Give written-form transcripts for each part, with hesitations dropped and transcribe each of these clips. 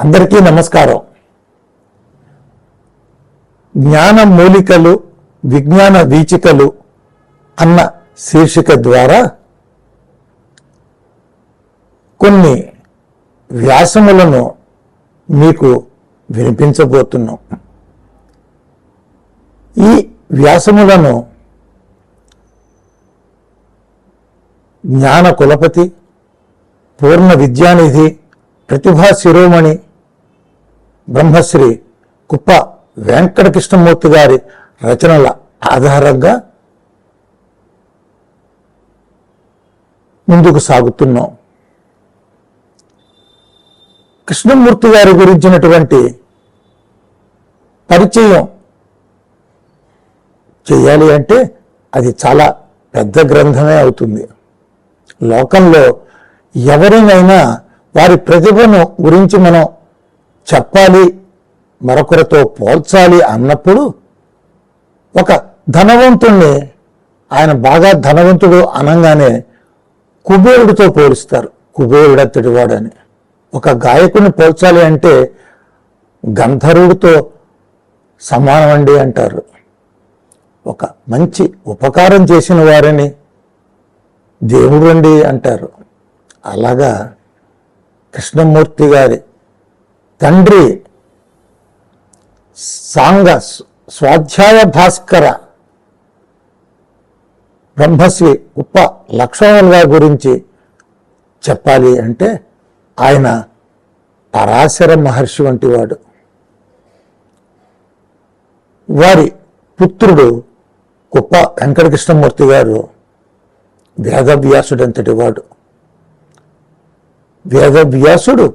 అందరికీ నమస్కారం. జ్ఞాన మూలికలు విజ్ఞాన వీచికలు అన్న శీర్షిక ద్వారా కొన్ని వ్యాసములను మీకు వినిపించబోతున్నాం. ఈ వ్యాసములను జ్ఞాన కులపతి, పూర్ణ విద్యానిధి, ప్రతిభా శిరోమణి బ్రహ్మశ్రీ కుప్ప వెంకటకృష్ణమూర్తి గారి రచనల ఆధారంగా ముందుకు సాగుతున్నాం. కృష్ణమూర్తి గారి గురించినటువంటి పరిచయం చేయాలి అంటే అది చాలా పెద్ద గ్రంథమే అవుతుంది. లోకంలో ఎవరినైనా వారి ప్రతిభను గురించి మనం చెప్పాలి, మరొకరితో పోల్చాలి అన్నప్పుడు ఒక ధనవంతుణ్ణి ఆయన బాగా ధనవంతుడు అనగానే కుబేరుడితో పోలుస్తారు. కుబేరుడత్తడి వాడని. ఒక గాయకుని పోల్చాలి అంటే గంధర్వుడితో సమానమండి అంటారు. ఒక మంచి ఉపకారం చేసిన వారిని దేవుడండి అంటారు. అలాగా కృష్ణమూర్తి గారి తండ్రి సాంగ స్వాధ్యాయ భాస్కర బ్రహ్మశ్రీ కుప్ప లక్ష్మణుల గారి గురించి చెప్పాలి అంటే ఆయన పరాశర మహర్షి వంటి వాడు. వారి పుత్రుడు కుప్ప వెంకటకృష్ణమూర్తి గారు వేదవ్యాసుడంతటి వాడు. వేదవ్యాసుడు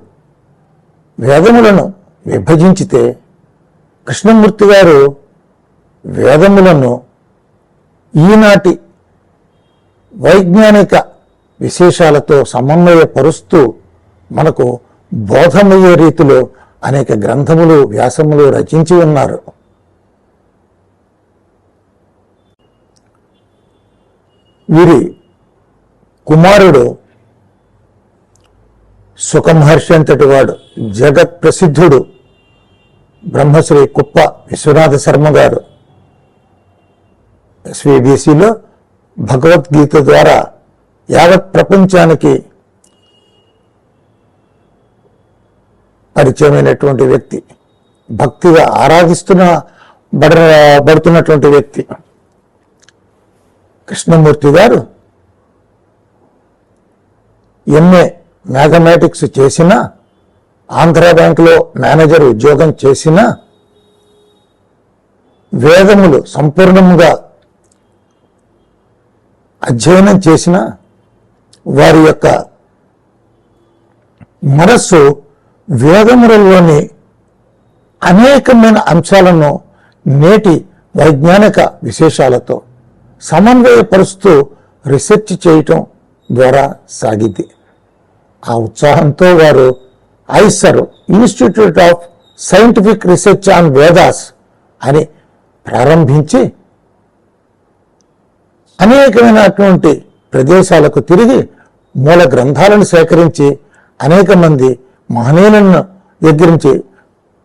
వేదములను విభజించితే కృష్ణమూర్తి గారు వేదములను ఈనాటి వైజ్ఞానిక విశేషాలతో సమన్వయపరుస్తూ మనకు బోధమయ్యే రీతిలో అనేక గ్రంథములు, వ్యాసములు రచించి ఉన్నారు. వీరి కుమారుడు సుఖమహర్షి అంతటి వాడు, జగత్ ప్రసిద్ధుడు బ్రహ్మశ్రీ కుప్ప విశ్వనాథ శర్మ గారు SVBCలో భగవద్గీత ద్వారా యావత్ ప్రపంచానికి పరిచయమైనటువంటి వ్యక్తి, భక్తిగా బడుతున్నటువంటి వ్యక్తి. కృష్ణమూర్తి గారు MA మ్యాథమెటిక్స్ చేసిన, ఆంధ్ర బ్యాంకులో మేనేజర్ ఉద్యోగం చేసిన, వేదములు సంపూర్ణంగా అధ్యయనం చేసిన వారి యొక్క మనస్సు వేదములలోని అనేకమైన అంశాలను నేటి వైజ్ఞానిక విశేషాలతో సమన్వయపరుస్తూ రీసెర్చ్ చేయటం ద్వారా సాగింది. ఆ ఉత్సాహంతో వారు IISER institute of scientific research on Vedas అని ప్రారంభించి అనేకమైనటువంటి ప్రదేశాలకు తిరిగి మూల గ్రంథాలను సేకరించి అనేక మంది మహనీయులను దగ్గరించి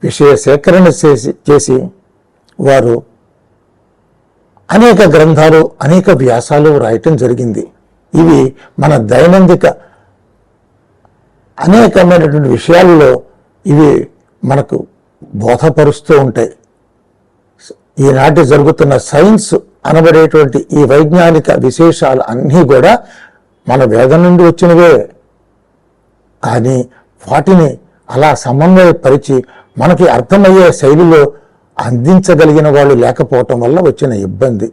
విషయ సేకరణ చేసి వారు అనేక గ్రంథాలు, అనేక వ్యాసాలు రాయటం జరిగింది. ఇవి మన దైనందిక అనేకమైనటువంటి విషయాలలో ఇవి మనకు బోధపరుస్తూ ఉంటాయి. ఈనాటి జరుగుతున్న సైన్స్ అనబడేటువంటి ఈ వైజ్ఞానిక విశేషాలు అన్నీ కూడా మన వేదం నుండి వచ్చినవే. కానీ వాటిని అలా సమన్వయపరిచి మనకి అర్థమయ్యే శైలిలో అందించగలిగిన వాళ్ళు లేకపోవటం వల్ల వచ్చిన ఇబ్బంది.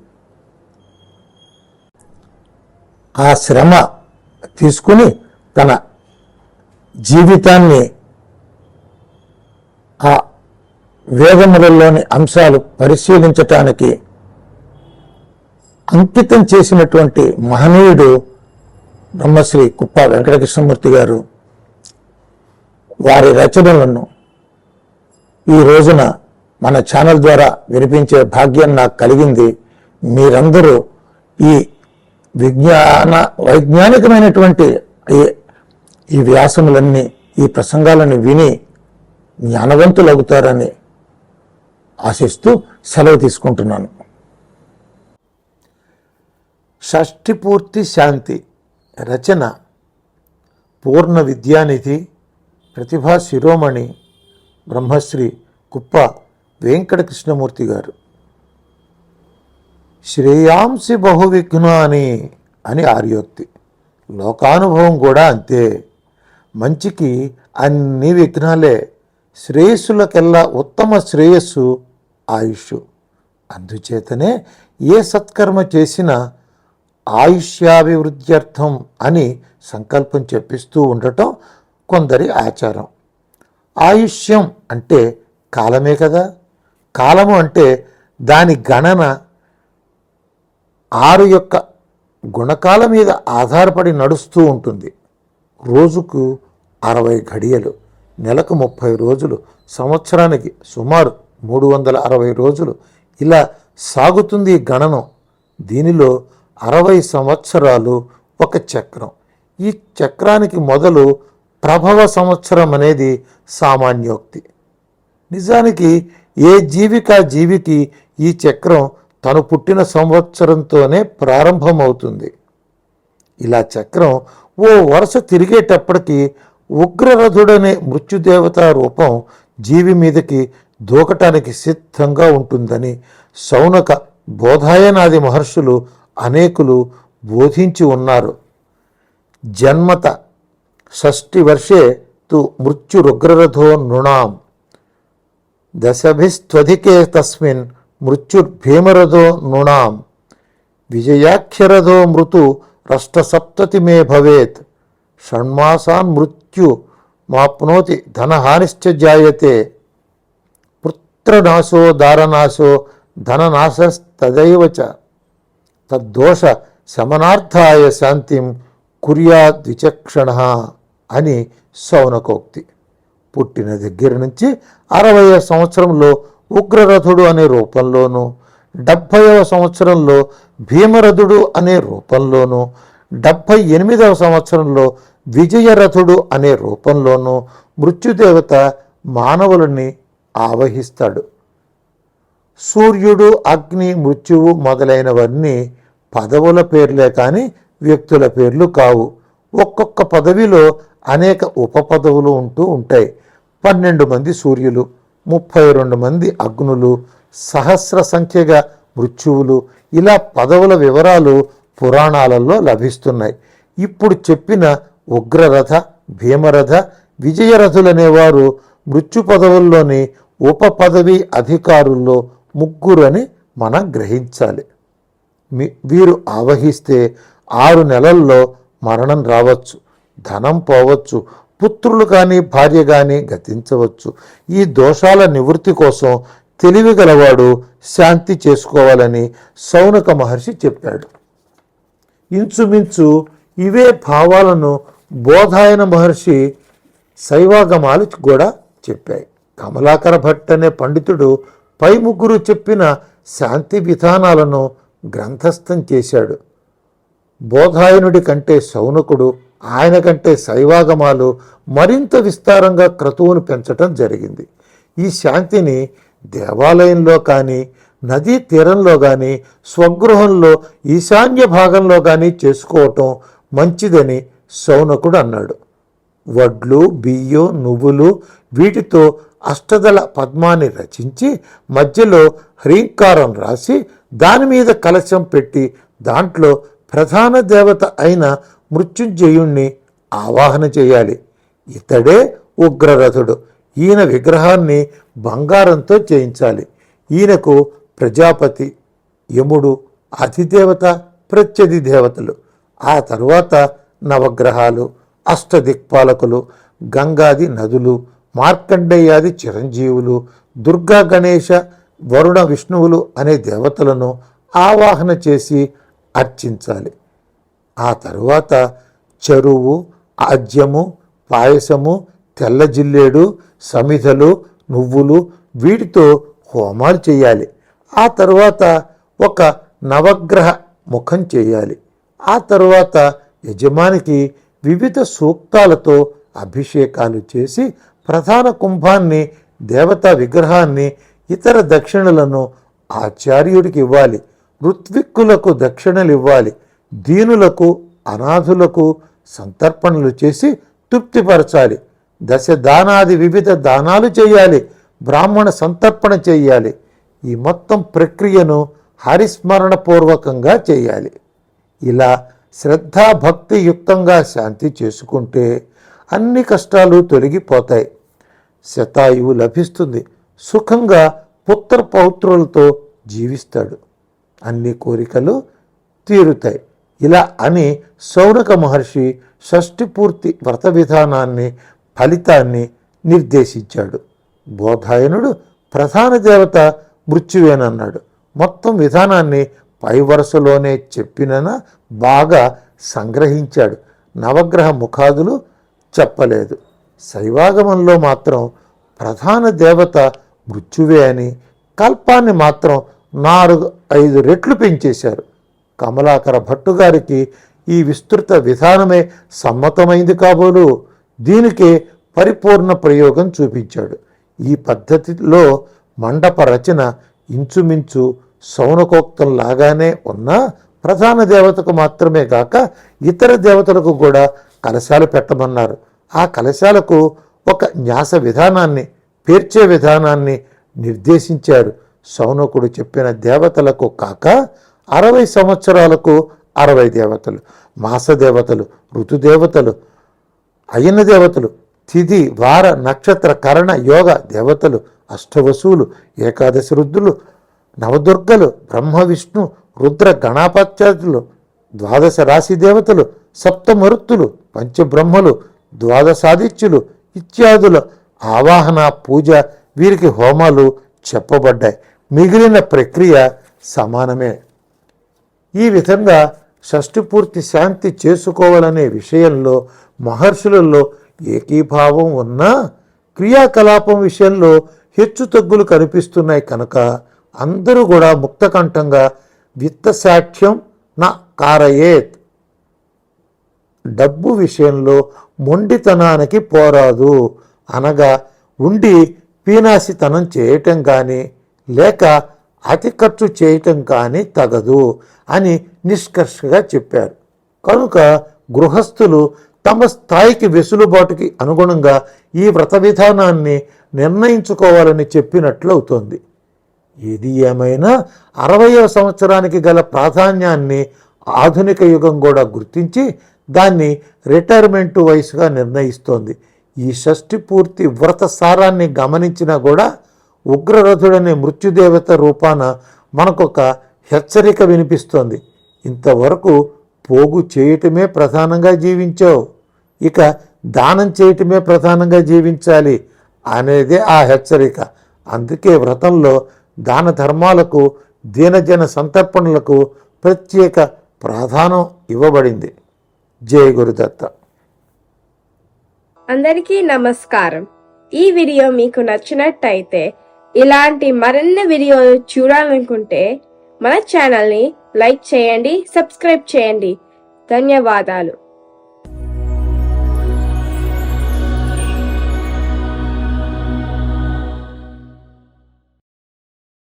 ఆ శ్రమ తీసుకుని తన జీవితాన్ని ఆ వేదములలోని అంశాలు పరిశీలించటానికి అంకితం చేసినటువంటి మహనీయుడు బ్రహ్మశ్రీ కుప్ప వెంకటకృష్ణమూర్తి గారు. వారి రచనలను ఈ రోజున మన ఛానల్ ద్వారా వినిపించే భాగ్యం నాకు కలిగింది. మీరందరూ ఈ వైజ్ఞానికమైనటువంటి ఈ వ్యాసములన్నీ, ఈ ప్రసంగాలను విని జ్ఞానవంతులు అవుతారని ఆశిస్తూ సెలవు తీసుకుంటున్నాను. షష్ఠిపూర్తి శాంతి రచన పూర్ణ విద్యానిధి ప్రతిభా శిరోమణి బ్రహ్మశ్రీ కుప్ప వెంకట కృష్ణమూర్తి గారు. శ్రేయాంసి బహువిఘ్నాని అని ఆర్యోక్తి. లోకానుభవం కూడా అంతే. మంచికి అన్ని విఘ్నాలే. శ్రేయస్సులకెల్లా ఉత్తమ శ్రేయస్సు ఆయుష్. అందుచేతనే ఏ సత్కర్మ చేసినా ఆయుష్యాభివృద్ధ్యర్థం అని సంకల్పం చెప్పిస్తూ ఉండటం కొందరి ఆచారం. ఆయుష్యం అంటే కాలమే కదా. కాలము అంటే దాని గణన 6 యొక్క గుణకాల మీద ఆధారపడి నడుస్తూ ఉంటుంది. రోజుకు 60 ఘడియలు, నెలకు 30 రోజులు, సంవత్సరానికి సుమారు 360 రోజులు, ఇలా సాగుతుంది గణనం. దీనిలో 60 సంవత్సరాలు ఒక చక్రం. ఈ చక్రానికి మొదలు ప్రభవ సంవత్సరం అనేది సామాన్యోక్తి. నిజానికి ఏ జీవికి ఈ చక్రం తను పుట్టిన సంవత్సరంతోనే ప్రారంభమవుతుంది. ఇలా చక్రం ఓ వరుస తిరిగేటప్పటికి ఉగ్రరథుడనే మృత్యుదేవతా రూపం జీవి మీదకి దూకటానికి సిద్ధంగా ఉంటుందని శౌనక, బోధాయనాది మహర్షులు అనేకులు బోధించి ఉన్నారు. జన్మత షష్ఠి వర్షే తు మృత్యురుగ్రరథో నృణాం దశభిస్త్వధికే తస్మిన్ మృత్యుర్భీమరథో నృణాం విజయాఖ్యరథో మృతు రష్టసప్తతి మే భవేత్ షణ్మాసాన్ మృత్యు మాప్నోతి ధనహానిశ్చ జాయతే పుత్రనాశో దారనాశో ధననాశస్తదైవ చ తద్దోష శమనార్థాయ శాంతిం కుర్యాద్విచక్షణ అని శౌనకోక్తి. పుట్టిన దగ్గర నుంచి 60వ సంవత్సరంలో ఉగ్రరథుడు అనే రూపంలోనూ, 70వ సంవత్సరంలో భీమరథుడు అనే రూపంలోనూ, 78వ సంవత్సరంలో విజయరథుడు అనే రూపంలోనూ మృత్యుదేవత మానవులని ఆవహిస్తాడు. సూర్యుడు, అగ్ని, మృత్యువు మొదలైనవన్నీ పదవుల పేర్లే కానీ వ్యక్తుల పేర్లు కావు. ఒక్కొక్క పదవిలో అనేక ఉపపదవులు ఉంటూ ఉంటాయి. 12 మంది సూర్యులు, 32 మంది అగ్నులు, సహస్ర సంఖ్యగా మృత్యువులు, ఇలా పదవుల వివరాలు పురాణాలలో లభిస్తున్నాయి. ఇప్పుడు చెప్పిన ఉగ్రరథ, భీమరథ, విజయరథులనేవారు మృత్యు పదవుల్లోని ఉపపదవి అధికారుల్లో 3 అని మనం గ్రహించాలి. వీరు ఆవహిస్తే 6 నెలల్లో మరణం రావచ్చు, ధనం పోవచ్చు, పుత్రులు కానీ భార్య కానీ గతించవచ్చు. ఈ దోషాల నివృత్తి కోసం తెలివిగలవాడు శాంతి చేసుకోవాలని శౌనక మహర్షి చెప్పాడు. ఇంచుమించు ఇవే భావాలను బోధాయన మహర్షి శైవాగమాలు కూడా చెప్పాయి. కమలాకర భట్ అనే పండితుడు పై 3 చెప్పిన శాంతి విధానాలను గ్రంథస్థం చేశాడు. బోధాయనుడి కంటే శౌనకుడు, ఆయన కంటే శైవాగమాలు మరింత విస్తారంగా క్రతువును పెంచటం జరిగింది. ఈ శాంతిని దేవాలయంలో కానీ, నదీ తీరంలో కానీ, స్వగృహంలో ఈశాన్య భాగంలో కానీ చేసుకోవటం మంచిదని శౌనకుడు అన్నాడు. వడ్లు, బియ్యం, నువ్వులు వీటితో అష్టదళ పద్మాన్ని రచించి మధ్యలో హ్రీంకారం రాసి దాని మీద కలశం పెట్టి దాంట్లో ప్రధాన దేవత అయిన మృత్యుంజయుణ్ణి ఆవాహన చేయాలి. ఇతడే ఉగ్రరథుడు. ఈయన విగ్రహాన్ని బంగారంతో చేయించాలి. ఈయనకు ప్రజాపతి, యముడు, అధిదేవత, ప్రత్యధి దేవతలు, ఆ తరువాత నవగ్రహాలు, అష్టదిక్పాలకులు, గంగాది నదులు, మార్కండేయాది చిరంజీవులు, దుర్గా, గణేశ, వరుణ, విష్ణువులు అనే దేవతలను ఆవాహన చేసి అర్చించాలి. ఆ తరువాత చెరువు, ఆజ్యము, పాయసము, తెల్ల జిల్లేడు, సమిధలు, నువ్వులు వీటితో హోమాలు చేయాలి. ఆ తరువాత ఒక నవగ్రహ ముఖం చేయాలి. ఆ తరువాత యజమానికి వివిధ సూక్తాలతో అభిషేకాలు చేసి ప్రధాన కుంభాన్ని, దేవతా విగ్రహాన్ని, ఇతర దక్షిణలను ఆచార్యుడికి ఇవ్వాలి. ఋత్విక్కులకు దక్షిణలు ఇవ్వాలి. దీనులకు, అనాథులకు సంతర్పణలు చేసి తృప్తిపరచాలి. దశ దానాది వివిధ దానాలు చేయాలి. బ్రాహ్మణ సంతర్పణ చేయాలి. ఈ మొత్తం ప్రక్రియను హరిస్మరణపూర్వకంగా చేయాలి. ఇలా శ్రద్ధాభక్తియుక్తంగా శాంతి చేసుకుంటే అన్ని కష్టాలు తొలగిపోతాయి. శతాయువు లభిస్తుంది. సుఖంగా పుత్ర పౌత్రులతో జీవిస్తాడు. అన్ని కోరికలు తీరుతాయి. ఇలా అని శౌనక మహర్షి షష్ఠి పూర్తి వ్రత విధానాన్ని, ఫలితాన్ని నిర్దేశించాడు. బోధాయనుడు ప్రధాన దేవత మృత్యువేనన్నాడు. మొత్తం విధానాన్ని పై వరుసలోనే చెప్పినన బాగా సంగ్రహించాడు. నవగ్రహ ముఖాదులు చెప్పలేదు. శైవాగమంలో మాత్రం ప్రధాన దేవత మృత్యువే అని, కల్పాన్ని మాత్రం 4-5 రెట్లు పెంచేశారు. కమలాకర భట్టు గారికి ఈ విస్తృత విధానమే సమ్మతమైంది కాబోలు. దీనికే పరిపూర్ణ ప్రయోగం చూపించాడు. ఈ పద్ధతిలో మండప రచన ఇంచుమించు శౌనకోక్తంలాగానే ఉన్నా ప్రధాన దేవతకు మాత్రమే గాక ఇతర దేవతలకు కూడా కలశాలు పెట్టమన్నారు. ఆ కలశాలకు ఒక న్యాస విధానాన్ని, పేర్చే విధానాన్ని నిర్దేశించారు. శౌనకుడు చెప్పిన దేవతలకు కాక 60 సంవత్సరాలకు 60 దేవతలు, మాస దేవతలు, ఋతుదేవతలు, అయన దేవతలు, తిథి వార నక్షత్ర కరణ యోగ దేవతలు, అష్టవసువులు, ఏకాదశి రుద్రులు, నవదుర్గలు, బ్రహ్మ విష్ణు రుద్ర గణాపాత్యాదులు, 12 రాశి దేవతలు, సప్తమరుత్తులు, పంచబ్రహ్మలు, 12 ఆదిత్యులు ఇత్యాదుల ఆవాహన, పూజ, వీరికి హోమాలు చెప్పబడ్డాయి. మిగిలిన ప్రక్రియ సమానమే. ఈ విధంగా షష్ఠి పూర్తి శాంతి చేసుకోవాలనే విషయంలో మహర్షులలో ఏకీభావం ఉన్నా క్రియాకలాపం విషయంలో హెచ్చుతగ్గులు కనిపిస్తున్నాయి కనుక అందరూ కూడా ముక్తకంఠంగా విత్తశాఠ్యం నా కారయేత్, డబ్బు విషయంలో మొండితనానికి పోరాదు అనగా ఉండి పీనాసితనం చేయటం కానీ లేక అతి ఖర్చు చేయటం కానీ తగదు అని నిష్కర్షగా చెప్పారు. కనుక గృహస్థులు తమ స్థాయికి వెసులుబాటుకి అనుగుణంగా ఈ వ్రత విధానాన్ని నిర్ణయించుకోవాలని చెప్పినట్లవుతోంది. ఏది ఏమైనా 60వ సంవత్సరానికి గల ప్రాధాన్యాన్ని ఆధునిక యుగం కూడా గుర్తించి దాన్ని రిటైర్మెంట్ వయసుగా నిర్ణయిస్తోంది. ఈ షష్ఠి పూర్తి వ్రత సారాన్ని గమనించినా కూడా ఉగ్రరథుడనే మృత్యుదేవత రూపాన మనకొక హెచ్చరిక వినిపిస్తోంది. ఇంతవరకు పోగు చేయటమే ప్రధానంగా జీవించావు, ఇక దానం చేయటమే ప్రధానంగా జీవించాలి అనేదే ఆ హెచ్చరిక. అందుకే వ్రతంలో దాన ధర్మాలకు, దీనజన సంతర్పణలకు ప్రత్యేక ప్రాధాన్యం ఇవ్వబడింది. జై గురుదత్త. అందరికీ నమస్కారం. ఈ వీడియో మీకు నచ్చినట్టయితే ఇలాంటి మరిన్ని వీడియోలు చూడాలనుకుంటే మన ఛానల్ని లైక్ చేయండి, సబ్స్క్రైబ్ చేయండి. ధన్యవాదాలు.